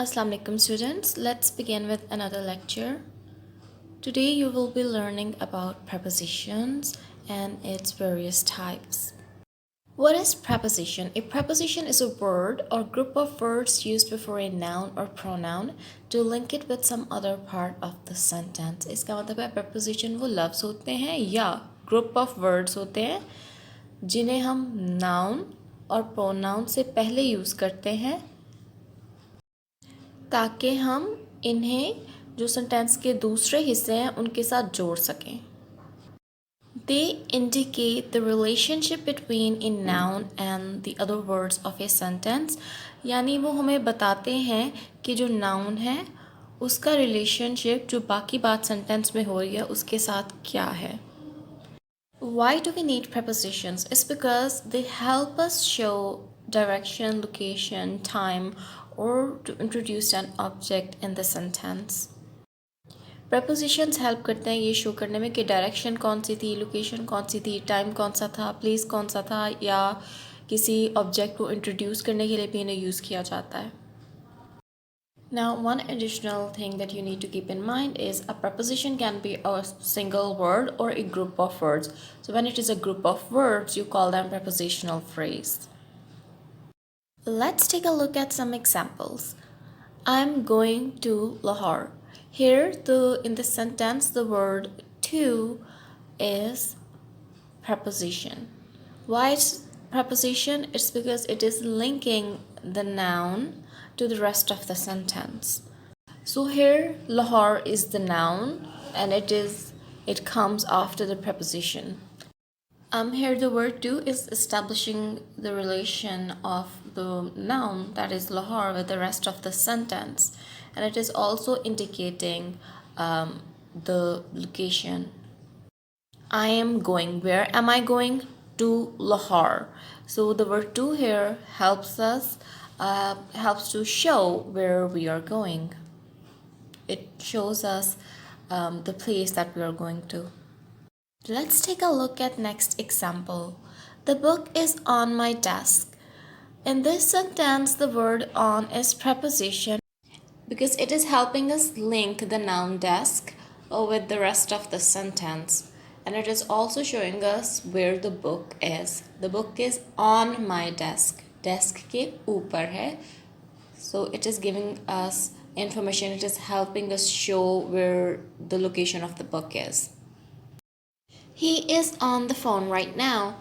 Assalamu alaikum students, let's begin with another lecture. Today you will be learning about prepositions and its various types. What is preposition? A preposition is a word or group of words used before a noun or pronoun to link it with some other part of the sentence. इसका मतलब है preposition वो लफ्ज़ होते हैं या group of words होते हैं जिन्हें हम noun और pronoun से पहले यूज़ करते हैं ताकि हम इन्हें जो सेंटेंस के दूसरे हिस्से हैं उनके साथ जोड़ सकें. They indicate the relationship between a noun and the other words of a sentence. यानी वो हमें बताते हैं कि जो noun है उसका relationship जो बाकी बात sentence में हो रही है उसके साथ क्या है. Why do we need prepositions? It's because they help us show direction, location, time, or to introduce an object in the sentence. Prepositions help करते हैं ये शो करने में कि डायरेक्शन कौन सी थी, लोकेशन कौन सी थी, टाइम कौन सा था, प्लेस कौन सा था या किसी ऑब्जेक्ट को इंट्रोड्यूस करने के लिए भी इन्हें यूज़ किया जाता है. Now, one additional thing that you need to keep in mind is a preposition can be a single word or a group of words. So when it is a group of words, you call them prepositional phrase. Let's take a look at some examples. I'm going to Lahore. Here, in the sentence, the word to is preposition. Why it's preposition? It's because it is linking the noun to the rest of the sentence. So here, Lahore is the noun and it comes after the preposition. Here the word to is establishing the relation of the noun, that is Lahore, with the rest of the sentence, and it is also indicating the location. I am going. Where am I going? To Lahore. So the word to here helps to show where we are going. It shows us the place that we are going to. Let's take a look at next example. The book is on my desk. In this sentence, the word on is preposition because it is helping us link the noun desk with the rest of the sentence. And it is also showing us where the book is. The book is on my desk. Desk ke upar hai. So it is giving us information. It is helping us show where the location of the book is. He is on the phone right now.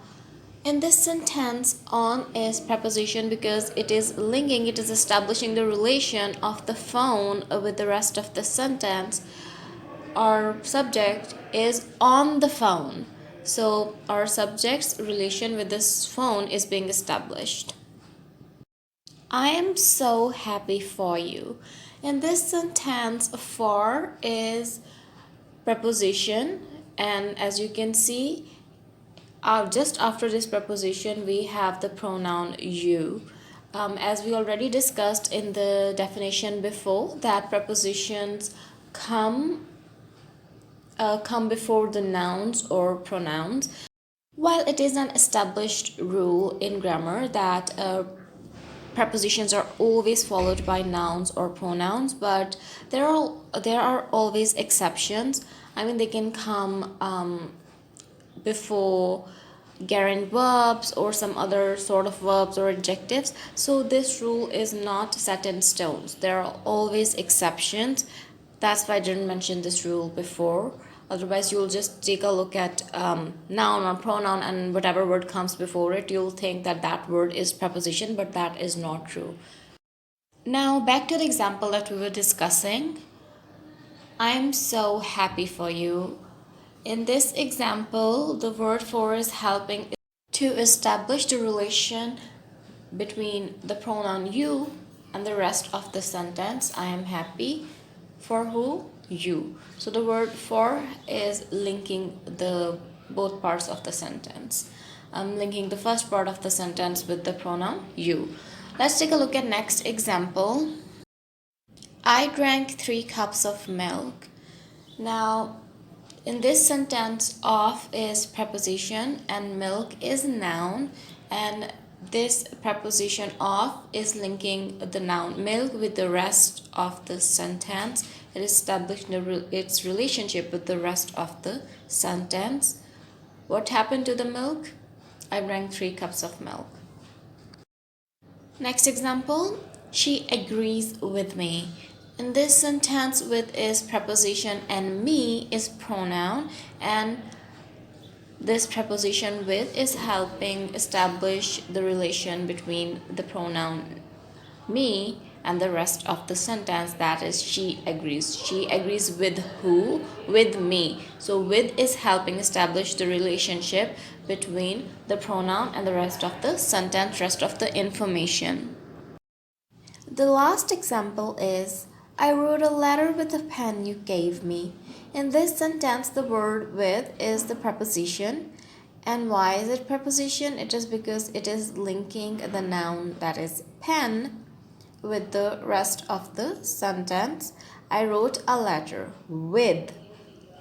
In this sentence, on is preposition because it is linking, it is establishing the relation of the phone with the rest of the sentence. Our subject is on the phone. So our subject's relation with this phone is being established. I am so happy for you. In this sentence, for is preposition. And as you can see, just after this preposition, we have the pronoun you. As we already discussed in the definition before, that prepositions come before the nouns or pronouns. While it is an established rule in grammar that prepositions are always followed by nouns or pronouns, but there are always exceptions. I mean, they can come before gerund verbs or some other sort of verbs or adjectives. So this rule is not set in stones. There are always exceptions. That's why I didn't mention this rule before. Otherwise, you'll just take a look at noun or pronoun and whatever word comes before it, you'll think that that word is preposition, but that is not true. Now, back to the example that we were discussing. I'm so happy for you. In this example, the word for is helping to establish the relation between the pronoun you and the rest of the sentence. I am happy. For who? You. So the word for is linking the both parts of the sentence. I'm linking the first part of the sentence with the pronoun you. Let's take a look at next example. I drank 3 cups of milk. Now, in this sentence, of is preposition and milk is noun, and this preposition of is linking the noun milk with the rest of the sentence. It established its relationship with the rest of the sentence. What happened to the milk? I drank 3 cups of milk. Next example, she agrees with me. In this sentence, with is preposition and me is pronoun, and this preposition with is helping establish the relation between the pronoun me and the rest of the sentence, that is she agrees. She agrees with who? With me. So with is helping establish the relationship between the pronoun and the rest of the sentence, rest of the information. The last example is I wrote a letter with the pen you gave me. In this sentence, the word with is the preposition. And why is it preposition? It is because it is linking the noun, that is pen, with the rest of the sentence. I wrote a letter with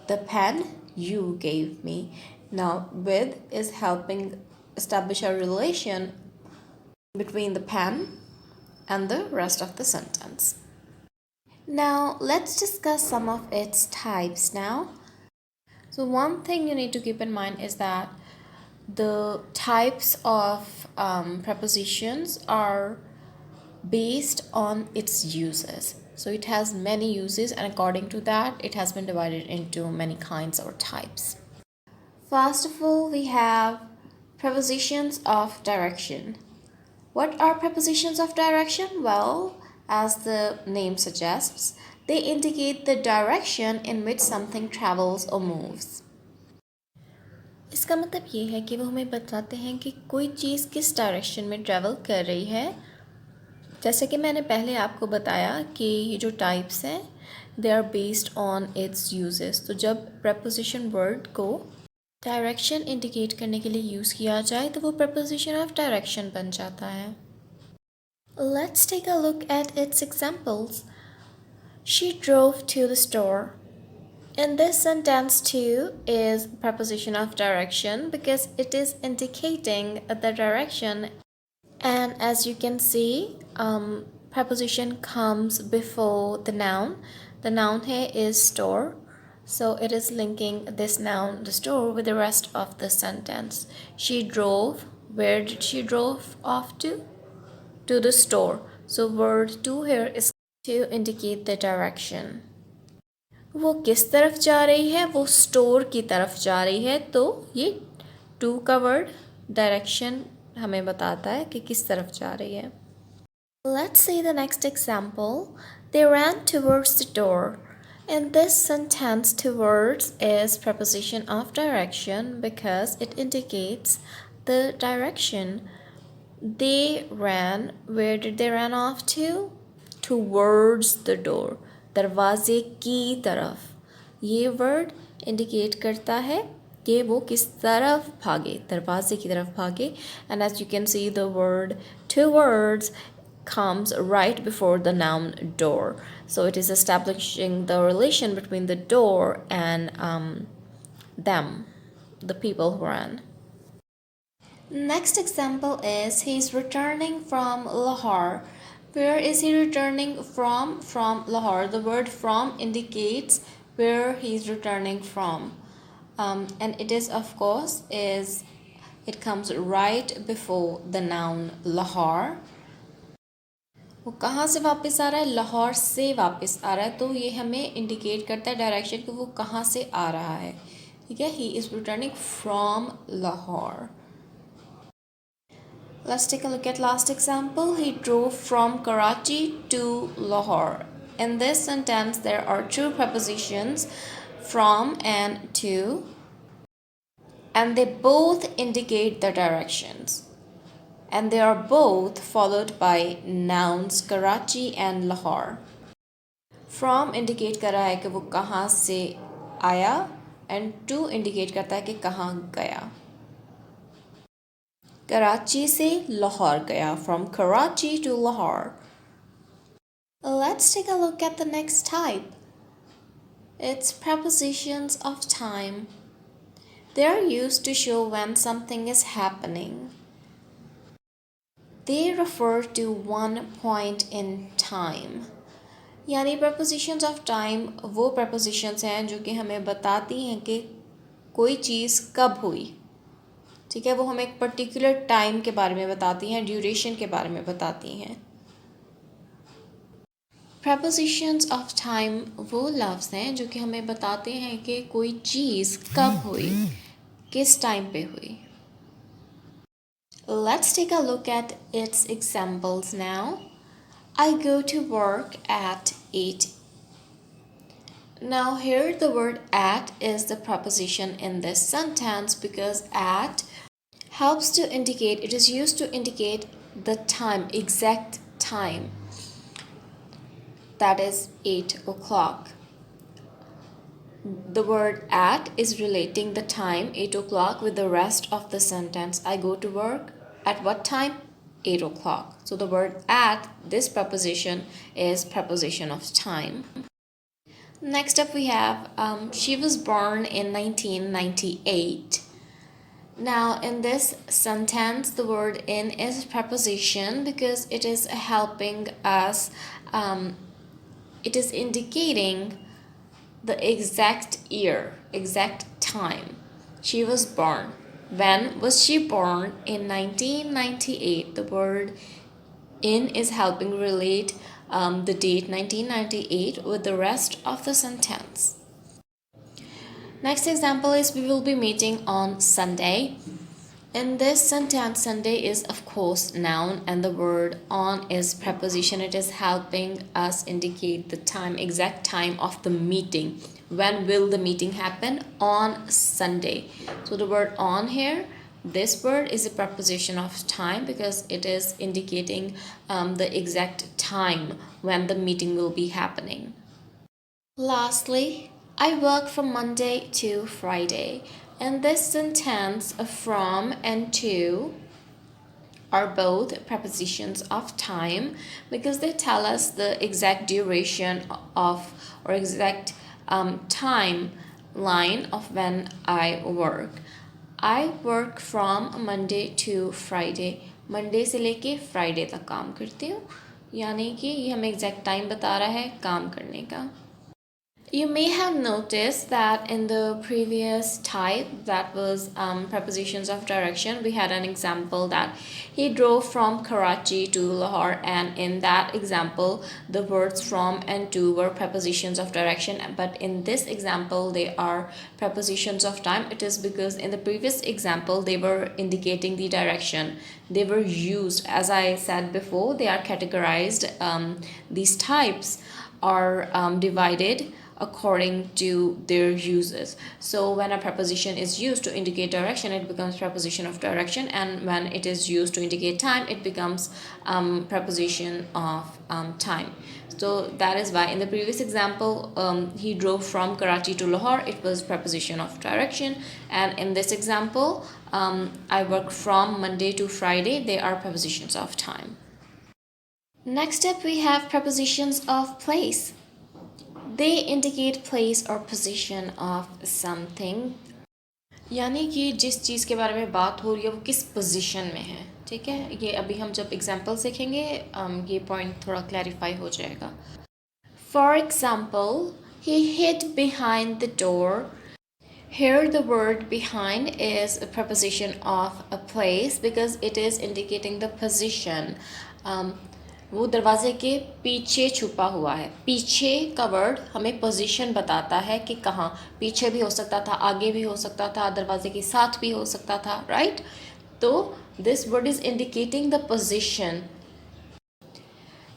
the pen you gave me. Now, with is helping establish a relation between the pen and the rest of the sentence. Now, let's discuss some of its types now. So, one thing you need to keep in mind is that the types of prepositions are based on its uses. So, it has many uses, and according to that, it has been divided into many kinds or types. First of all, we have prepositions of direction. What are prepositions of direction? Well, as the name suggests, they indicate the direction in which something travels or moves. इसका मतलब ये है कि वो हमें बताते हैं कि कोई चीज़ किस डायरेक्शन में ट्रैवल कर रही है. जैसे कि मैंने पहले आपको बताया कि ये जो टाइप्स हैं they are based on its uses. तो जब preposition वर्ड को डायरेक्शन इंडिकेट करने के लिए यूज़ किया जाए तो वो preposition ऑफ डायरेक्शन बन जाता है. Let's take a look at its examples. She drove to the store. In this sentence, to is preposition of direction because it is indicating the direction. And as you can see, preposition comes before the noun. The noun here is store. So it is linking this noun, the store, with the rest of the sentence. She drove. Where did she drove off to? To the store. So word to here is to indicate the direction. वो किस तरफ जा रही है? वो store की तरफ जा रही है. तो ये टू का वर्ड डायरेक्शन हमें बताता है कि किस तरफ जा रही है. Let's see the next example. They ran towards the door. In this sentence, towards is preposition of direction because it indicates the direction. They ran. Where did they run off to? Towards the door. दरवाजे की तरफ. ये word indicate करता है कि वो किस तरफ भागे, दरवाजे की तरफ भागे. And as you can see, the word towards comes right before the noun door. So it is establishing the relation between the door and them, the people who ran. Next example is he's returning from Lahore. Where is he returning from? From Lahore. The word from indicates where he's returning from. And it is, of course, it comes right before the noun Lahore. वो कहाँ से वापस आ रहा है? लाहौर से वापस आ रहा है. तो ये हमें इंडिकेट करता है डायरेक्शन कि वो कहाँ से आ रहा है. ठीक है, he is returning from Lahore. Let's take a look at last example. He drove from Karachi to Lahore. In this sentence, there are two prepositions, from and to, and they both indicate the directions. And they are both followed by nouns Karachi and Lahore. From indicate कर रहा है कि वो कहाँ से आया, and to indicate करता है कि कहाँ गया. कराची से लाहौर गया. From Karachi to Lahore. Let's take a look at the next type. It's prepositions of time. They are used to show when something is happening. they refer to one point in time. यानी prepositions of time वो prepositions हैं जो कि हमें बताती हैं कि कोई चीज़ कब हुई, ठीक है, वो हमें एक पर्टिकुलर टाइम के बारे में बताती हैं, ड्यूरेशन के बारे में बताती हैं. Prepositions of time वो लफ्ज़ हैं जो कि हमें बताते हैं कि कोई चीज़ कब हुई, किस टाइम पे हुई. Let's take a look at its examples now. I go to work at 8. Now here the word at is the preposition in this sentence because at helps to indicate, it is used to indicate the time, exact time. That is 8 o'clock. The word at is relating the time 8 o'clock with the rest of the sentence. I go to work at what time? 8 o'clock. So the word at, this preposition is preposition of time. Next up we have she was born in 1998. Now in this sentence the word in is preposition because it is helping us, it is indicating the exact year, exact time she was born. When was she born? In 1998. The word in is helping relate the date 1998 with the rest of the sentence. Next example is we will be meeting on Sunday. In this sentence, Sunday is of course noun and the word on is preposition. It is helping us indicate the time, exact time of the meeting. When will the meeting happen? On Sunday. So the word on here, this word is a preposition of time because it is indicating the exact time when the meeting will be happening. Lastly, I work from Monday to Friday. In this sentence, from and to are both prepositions of time because they tell us the exact duration of or exact time line of when I work. I work from Monday to Friday. Monday से लेके Friday तक काम करती हूँ, यानी कि ये हमें exact time बता रहा है काम करने का. You may have noticed that in the previous type, that was prepositions of direction, we had an example that he drove from Karachi to Lahore, and in that example the words from and to were prepositions of direction, but in this example they are prepositions of time. It is because in the previous example they were indicating the direction. They were used, as I said before, they are categorized, these types are divided according to their uses. So when a preposition is used to indicate direction, it becomes preposition of direction, and when it is used to indicate time, it becomes preposition of time. So that is why in the previous example, he drove from Karachi to Lahore, it was preposition of direction, and in this example, I work from Monday to Friday, they are prepositions of time. Next up we have prepositions of place. They indicate place or position of something. यानी कि जिस चीज़ के बारे में बात हो रही है वो किस पोजीशन में है, ठीक है. ये अभी हम जब एग्जाम्पल सीखेंगे ये पॉइंट थोड़ा क्लैरिफाई हो जाएगा. For example, he hid behind the door. Here the word behind is a preposition of a place because it is indicating the position. वो दरवाजे के पीछे छुपा हुआ है. पीछे का वर्ड हमें पोजीशन बताता है कि कहाँ. पीछे भी हो सकता था, आगे भी हो सकता था, दरवाजे के साथ भी हो सकता था, राइट. तो this word is indicating the position.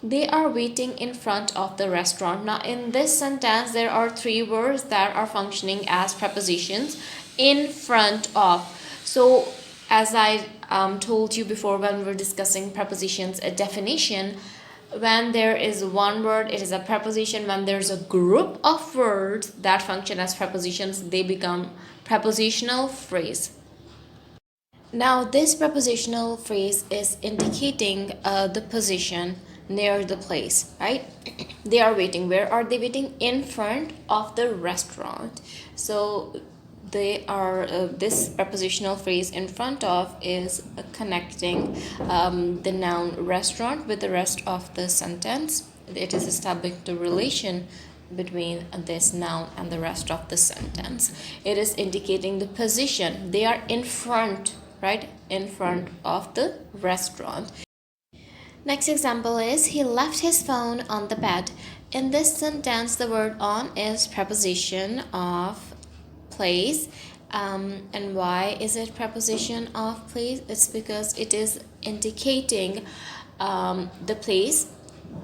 They are waiting in front of the restaurant. Now in this sentence there are three words that are functioning as prepositions. In front of. So as I told you before when we were discussing prepositions, a definition, when there is one word, it is a preposition. When there's a group of words that function as prepositions, they become prepositional phrase. Now this prepositional phrase is indicating the position near the place, right? They are waiting. Where are they waiting? In front of the restaurant. So they are this prepositional phrase in front of is connecting the noun restaurant with the rest of the sentence. It is establishing the relation between this noun and the rest of the sentence. It is indicating the position. They are in front, right? In front of the restaurant. Next example is he left his phone on the bed. In this sentence, the word on is preposition of place. And why is it preposition of place? It's because it is indicating the place,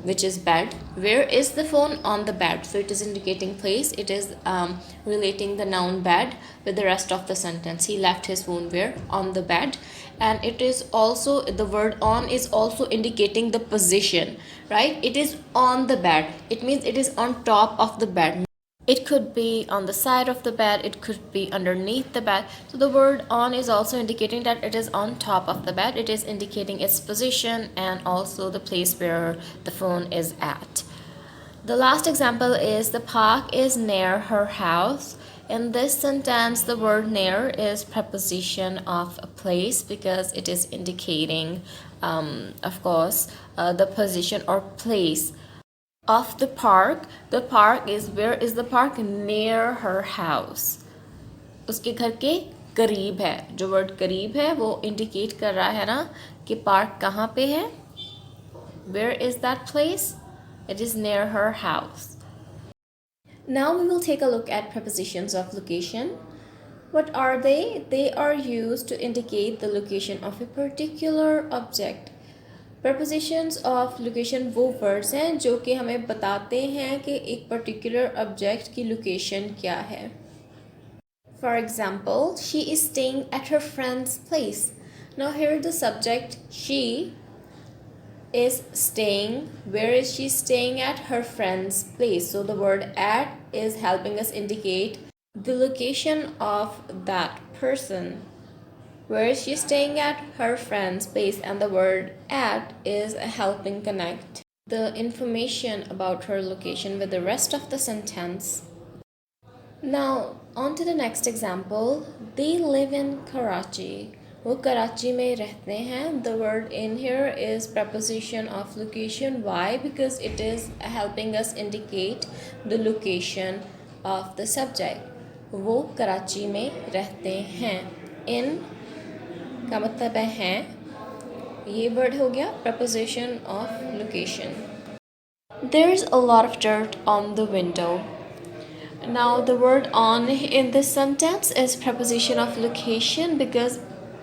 which is bed. Where is the phone? On the bed. So it is indicating place. It is relating the noun bed with the rest of the sentence. He left his phone where? On the bed. And it is also, the word on is also indicating the position, right? It is on the bed. It means it is on top of the bed. It could be on the side of the bed, it could be underneath the bed. So the word on is also indicating that it is on top of the bed. It is indicating its position and also the place where the phone is at. The last example is the park is near her house. In this sentence, the word near is preposition of a place because it is indicating, of course, the position or place of the park. The park is, where is the park? Near her house. उसके घर के करीब है. जो word करीब है वो indicate कर रहा है ना कि पार्क कहाँ पे है. Where is that place? It is near her house. Now we will take a look at prepositions of location. What are they? They are used to indicate the location of a particular object. Prepositions of location वो words हैं जो कि हमें बताते हैं कि एक particular object की location क्या है. For example, she is staying at her friend's place. Now here the subject she is staying. Where is she staying at? Her friend's place. So the word at is helping us indicate the location of that person. Where is she staying at? Her friend's place. And the word at is helping connect the information about her location with the rest of the sentence. Now on to the next example. They live in Karachi. वो कराची में रहते हैं. The word in here is preposition of location. Why? Because it is helping us indicate the location of the subject. वो कराची में रहते हैं. In का मतलब है हैं. ये word हो गया preposition of location. There's a lot of dirt on the window. Now the word on in this sentence is preposition of location because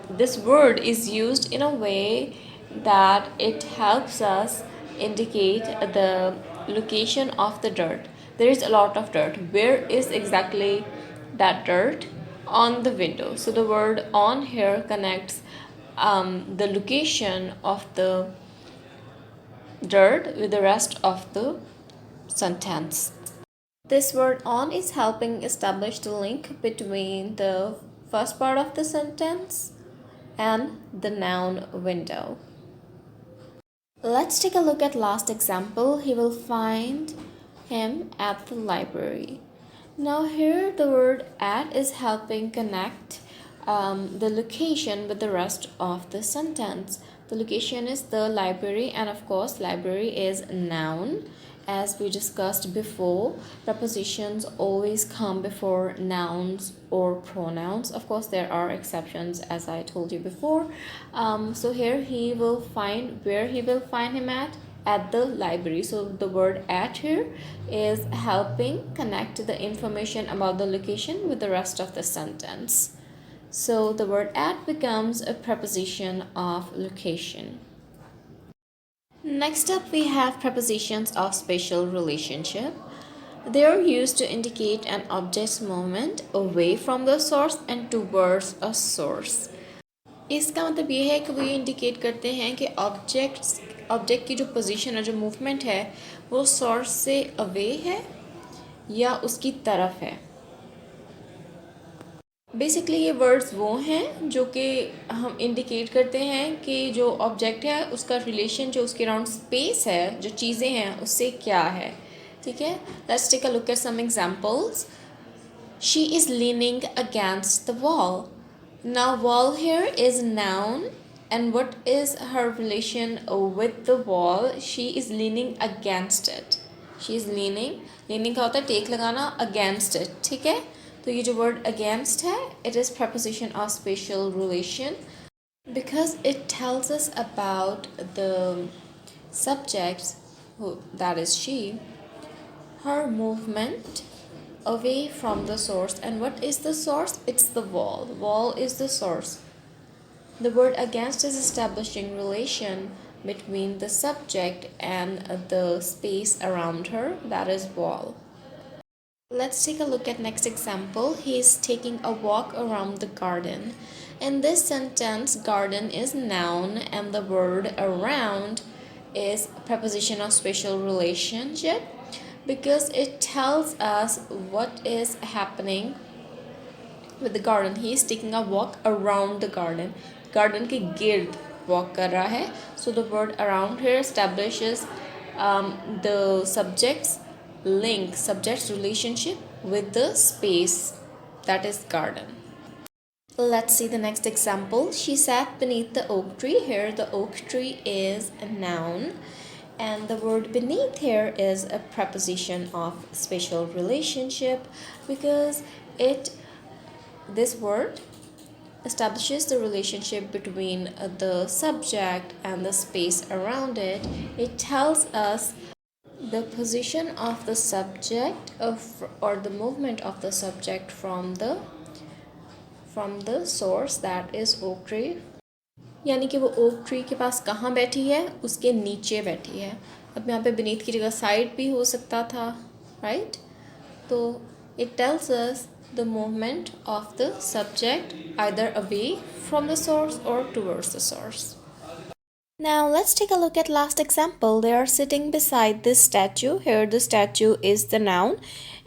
this word is used in a way that it helps us indicate the location of the dirt. There is a lot of dirt. Where is exactly that dirt? On the window. So the word on here connects the location of the dirt with the rest of the sentence. This word on is helping establish the link between the first part of the sentence and the noun window. Let's take a look at last example. He will find him at the library. Now here the word at is helping connect the location with the rest of the sentence. The location is the library, and of course library is noun. As we discussed before, prepositions always come before nouns or pronouns. Of course there are exceptions, as I told you before. So here he will find, where he will find him at the library. So the word at here is helping connect the information about the location with the rest of the sentence. So the word at becomes a preposition of location. Next up, we have prepositions of spatial relationship. They are used to indicate an object's movement away from the source and towards a source. इसका मतलब ये है कि वो ये indicate करते हैं कि ऑब्जेक्ट की जो पोजीशन है, जो मूवमेंट है, वो सोर्स से अवे है या उसकी तरफ है. बेसिकली ये वर्ड्स वो हैं जो कि हम इंडिकेट करते हैं कि जो ऑब्जेक्ट है उसका रिलेशन जो उसके अराउंड स्पेस है, जो चीज़ें हैं, उससे क्या है. ठीक है. Let's take a look at some examples. She is leaning against the wall. Now wall here is noun, and what is her relation with the wall? She is leaning against it. She is leaning का होता है take लगाना against it. ठीक है, तो ये जो word against है, it is preposition of spatial relation because it tells us about the subjects, that is she, her movement away from the source. And what is the source? It's the wall. Wall is the source. The word against is establishing relation between the subject and the space around her, that is wall. Let's take a look at next example. He is taking a walk around the garden. In this sentence, garden is noun and the word around is preposition of spatial relationship because it tells us what is happening with the garden. He is taking a walk around the garden. Garden के गिर्द walk कर रहा है. So the word around here establishes the subject's link, subject's relationship with the space, that is garden. Let's see the next example. She sat beneath the oak tree. Here the oak tree is a noun and the word beneath here is a preposition of spatial relationship because this word establishes the relationship between the subject and the space around it. It tells us the position of the subject or the movement of the subject from the source, that is oak tree. यानी कि वो oak tree के पास कहाँ बैठी है, उसके नीचे बैठी है. अब यहाँ पे beneath की जगह side भी हो सकता था, right? तो it tells us the movement of the subject either away from the source or towards the source. Now let's take a look at last example. They are sitting beside this statue. Here the statue is the noun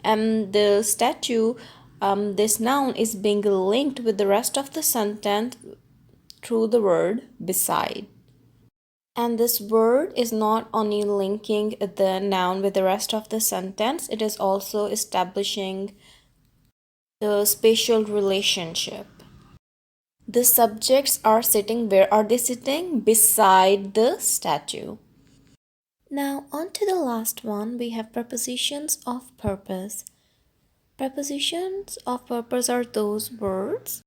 and the statue, this noun is being linked with the rest of the sentence through the word beside. And this word is not only linking the noun with the rest of the sentence, it is also establishing the spatial relationship. The subjects are sitting, where are they sitting? Beside the statue. Now on to the last one, we have prepositions of purpose. Prepositions of purpose are those words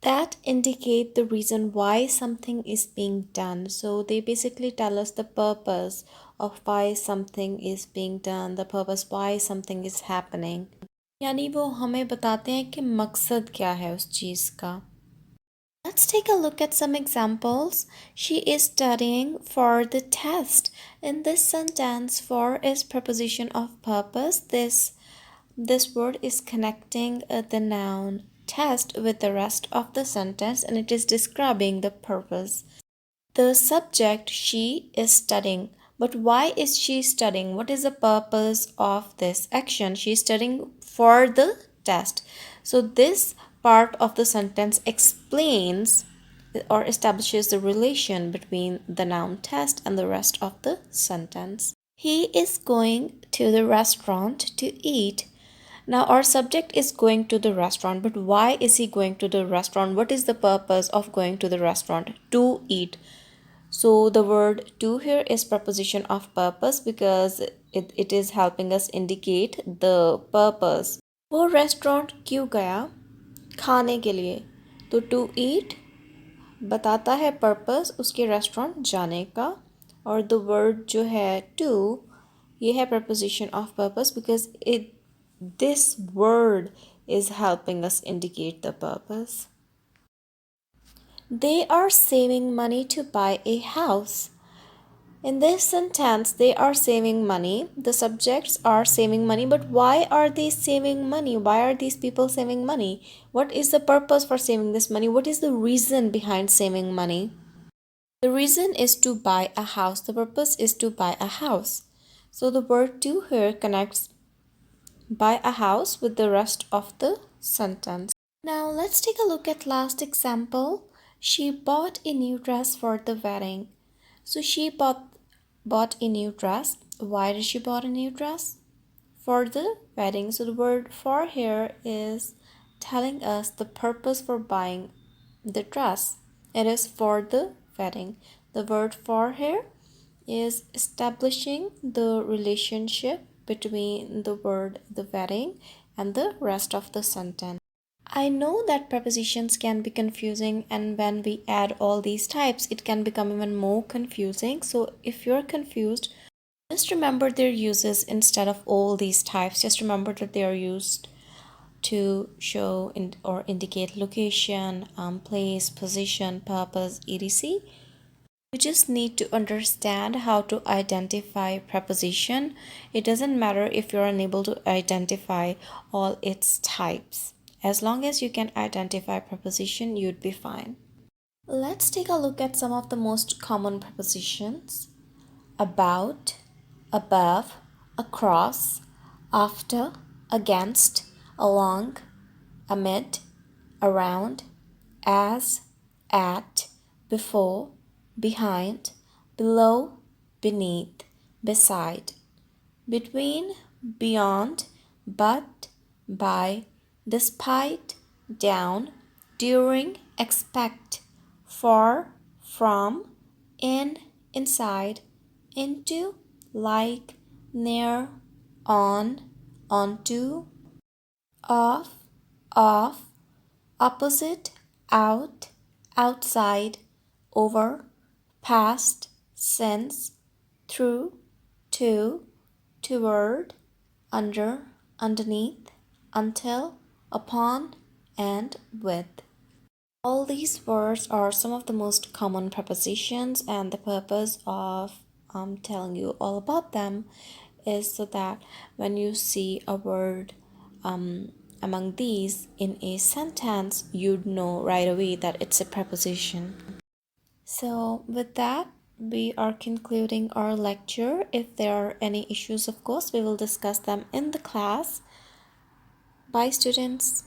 that indicate the reason why something is being done. So they basically tell us the purpose of why something is being done, the purpose why something is happening. यानी वो हमें बताते हैं कि मकसद क्या है उस चीज़ का. Let's take a look at some examples. She is studying for the test. In this sentence, for is preposition of purpose. This word is connecting the noun test with the rest of the sentence and it is describing the purpose. The subject, she is studying. But why is she studying? What is the purpose of this action? She is studying for the test. So this part of the sentence explains or establishes the relation between the noun test and the rest of the sentence. He is going to the restaurant to eat. Now our subject is going to the restaurant, but why is he going to the restaurant? What is the purpose of going to the restaurant? To eat. So the word to here is preposition of purpose because it is helping us indicate the purpose. वो restaurant क्यों गया? खाने के लिए. तो to eat बताता है purpose उसके रेस्टोरेंट जाने का और द वर्ड जो है टू ये है preposition of purpose because this word is helping us indicate the purpose. They are saving money to buy a house. In this sentence, they are saving money. The subjects are saving money, but why are they saving money? Why are these people saving money? What is the purpose for saving this money? What is the reason behind saving money? The reason is to buy a house. The purpose is to buy a house. So the word to here connects buy a house with the rest of the sentence. Now let's take a look at last example. She bought a new dress for the wedding. So she bought a new dress. Why did she bought a new dress? for the wedding. So the word for here is telling us the purpose for buying the dress. It is for the wedding. The word for here is establishing the relationship between the word the wedding and the rest of the sentence. I know that prepositions can be confusing, and when we add all these types, it can become even more confusing. So if you're confused, just remember their uses instead of all these types. Just remember that they are used to show or indicate location, place, position, purpose, etc. You just need to understand how to identify preposition. It doesn't matter if you're unable to identify all its types. As long as you can identify preposition, you'd be fine. Let's take a look at some of the most common prepositions. About, above, across, after, against, along, amid, around, as, at, before, behind, below, beneath, beside, between, beyond, but, by, despite, down, during, expect, for, from, in, inside, into, like, near, on, onto, off, opposite, out, outside, over, past, since, through, to, toward, under, underneath, until, upon, and with. All these words are some of the most common prepositions, and the purpose of telling you all about them is so that when you see a word among these in a sentence, you'd know right away that it's a preposition. So, with that, we are concluding our lecture. If there are any issues, of course, we will discuss them in the class. Bye, students.